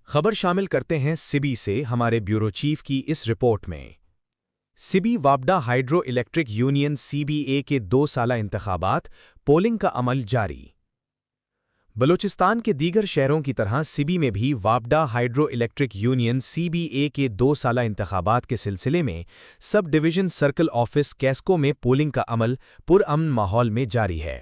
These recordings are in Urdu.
خبر شامل کرتے ہیں سیبی سے ہمارے بیورو چیف کی اس رپورٹ میں۔ سیبی وابڈا hydro electric union C B A کے 2 سالہ انتخابات پولنگ کا عمل جاری۔ بلوچستان کے دیگر شہروں کی طرح سیبی میں بھی وابڈا hydro electric union C B A کے 2 سالہ انتخابات کے سلسلے میں sub division circle office QESCO میں پولنگ کا عمل پرامن ماحول میں جاری ہے۔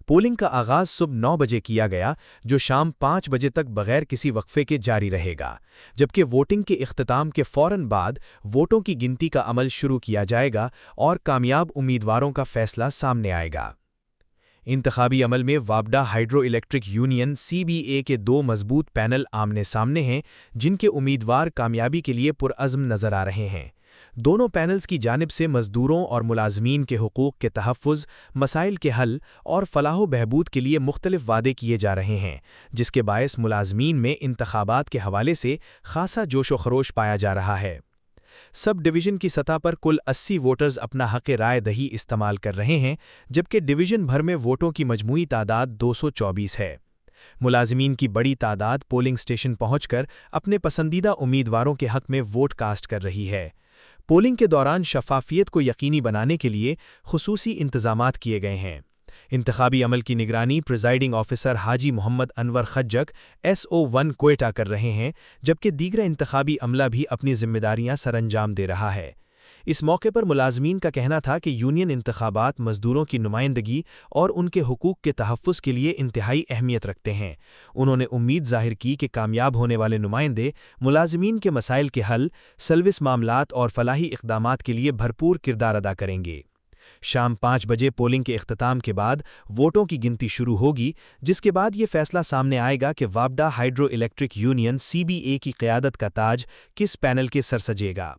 پولنگ کا آغاز صبح 9 بجے کیا گیا جو شام 5 بجے تک بغیر کسی وقفے کے جاری رہے گا، جبکہ ووٹنگ کے اختتام کے فوراً بعد ووٹوں کی گنتی کا عمل شروع کیا جائے گا اور کامیاب امیدواروں کا فیصلہ سامنے آئے گا۔ انتخابی عمل میں وابڈا hydro electric union C B A کے 2 مضبوط پینل آمنے سامنے ہیں جن کے امیدوار کامیابی کے لیے پرعزم نظر آ رہے ہیں۔ دونوں پینلز کی جانب سے مزدوروں اور ملازمین کے حقوق کے تحفظ، مسائل کے حل اور فلاح و بہبود کے لیے مختلف وعدے کیے جا رہے ہیں، جس کے باعث ملازمین میں انتخابات کے حوالے سے خاصا جوش و خروش پایا جا رہا ہے۔ سب ڈویژن کی سطح پر کل 80 ووٹرز اپنا حق رائے دہی استعمال کر رہے ہیں، جبکہ ڈویژن بھر میں ووٹوں کی مجموعی تعداد 224 ہے۔ ملازمین کی بڑی تعداد پولنگ سٹیشن پہنچ کر اپنے پسندیدہ امیدواروں کے حق میں ووٹ کاسٹ کر رہی ہے۔ پولنگ کے دوران شفافیت کو یقینی بنانے کے لیے خصوصی انتظامات کیے گئے ہیں۔ انتخابی عمل کی نگرانی پریزائڈنگ آفیسر حاجی محمد انور خجک SO1 کوئٹہ کر رہے ہیں، جبکہ دیگر انتخابی عملہ بھی اپنی ذمہ داریاں سرانجام دے رہا ہے۔ اس موقع پر ملازمین کا کہنا تھا کہ یونین انتخابات مزدوروں کی نمائندگی اور ان کے حقوق کے تحفظ کے لیے انتہائی اہمیت رکھتے ہیں۔ انہوں نے امید ظاہر کی کہ کامیاب ہونے والے نمائندے ملازمین کے مسائل کے حل، سروس معاملات اور فلاحی اقدامات کے لیے بھرپور کردار ادا کریں گے۔ شام 5 بجے پولنگ کے اختتام کے بعد ووٹوں کی گنتی شروع ہوگی، جس کے بعد یہ فیصلہ سامنے آئے گا کہ وابڈا hydro electric union C B A کی قیادت کا تاج کس پینل کے سر سجے گا۔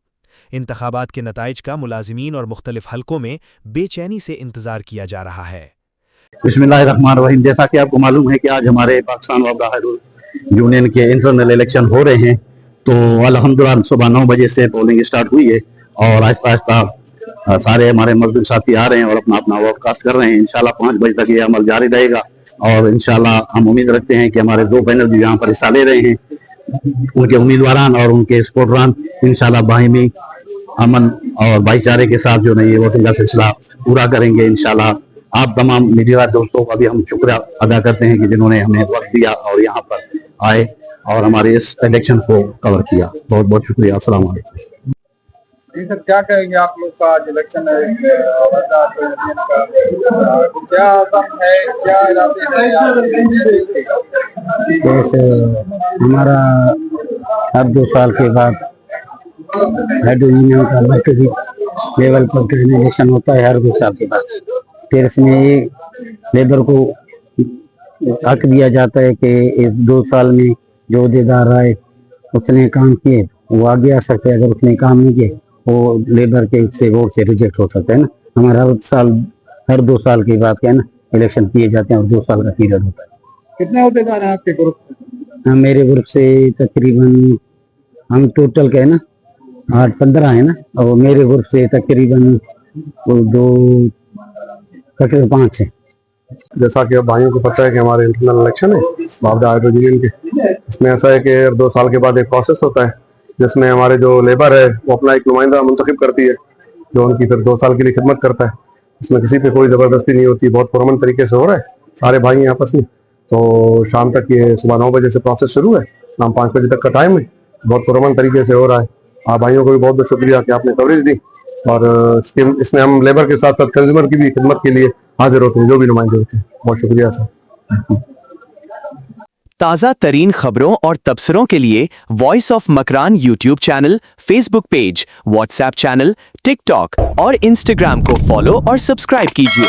انتخابات کے نتائج کا ملازمین اور مختلف حلقوں میں بے چینی سے انتظار کیا جا رہا ہے۔ بسم اللہ الرحمن الرحیم۔ جیسا کہ آپ کو معلوم ہے کہ آج ہمارے پاکستان وابڈا ہائیڈرو یونین کے انٹرنل الیکشن ہو رہے ہیں، تو الحمدللہ صبح 9 بجے سے پولنگ سٹارٹ ہوئی ہے اور آہستہ آہستہ سارے ہمارے مزدور ساتھی آ رہے ہیں اور اپنا ووٹ کاسٹ کر رہے ہیں۔ انشاءاللہ 5 بجے تک یہ عمل جاری رہے گا اور انشاءاللہ ہم امید رکھتے ہیں کہ ہمارے 2 پینل جو یہاں پر حصہ لے رہے ہیں ان کے امیدواران اور ان کے سپورٹران انشاءاللہ باہمی امن اور بھائی چارے کے ساتھ جو یہ ووٹنگ کا سلسلہ پورا کریں گے انشاءاللہ۔ آپ تمام میڈیا دوستوں کا بھی ہم شکریہ ادا کرتے ہیں کہ جنہوں نے ہمیں وقت دیا اور یہاں پر آئے اور ہمارے اس الیکشن کو کور کیا۔ بہت بہت شکریہ۔ السلام علیکم۔ جی سر، کیا کہیں گے آپ لوگ کا آج الیکشن ہے، کیا عزم ہے، کیا ارادے ہیں؟ جیسے ہمارا ہر 2 سال کے بعد ہائیڈرو یونین کا مرکزی لیول پر الیکشن ہوتا ہے ہر 2 سال کے بعد، پھر اس میں لیبر کو حق دیا جاتا ہے کہ اس 2 سال میں جو عہدیدار آئے اس نے کام کیے وہ آگے آ سکتے، اگر اس نے کام نہیں کیے وہ لیبر کے سے ووٹ سے ریجیکٹ ہو سکتا ہے نا۔ ہمارا ہر 2 سال کے بعد کیا ہے نا الیکشن کیے جاتے ہیں اور 2 سال کا پیریڈ ہوتا ہے۔ کتنے عہدیدار ہیں آپ کے گروپ سے؟ میرے گروپ سے تقریباً ہم ٹوٹل کا ہے نا 8-15 ہیں نا، اور میرے گروپ سے تقریباً 5 ہیں۔ جیسا کہ بھائیوں کو پتہ ہے کہ ہمارے انٹرنل الیکشن ہے وابڈا ہائیڈرو یونین کے، اس میں ایسا ہے کہ 2 سال کے بعد ایک پروسیس ہوتا ہے جس میں ہمارے جو لیبر ہے وہ اپنا ایک نمائندہ منتخب کرتی ہے جو ان کی پھر 2 سال کے لیے خدمت کرتا ہے۔ اس میں کسی پہ کوئی زبردستی نہیں ہوتی، بہت پرامن طریقے سے ہو رہا ہے، سارے بھائی ہیں آپس میں۔ تو شام تک یہ صبح 9 بجے سے پروسیس شروع ہے، شام 5 بجے تک کا ٹائم ہے، بہت پرامن طریقے سے ہو رہا ہے۔ آپ بھائیوں کو بھی بہت بہت شکریہ کہ آپ نے کوریج دی، اور اس میں ہم لیبر کے ساتھ ساتھ کنزیومر کی بھی خدمت کے لیے حاضر ہوتے ہیں جو بھی نمائندے ہوتے ہیں۔ بہت شکریہ سر۔ تازہ ترین خبروں اور تبصروں کے لیے voice of Makran YouTube channel, Facebook page, WhatsApp channel, TikTok اور انسٹاگرام کو فالو اور سبسکرائب کیجیے۔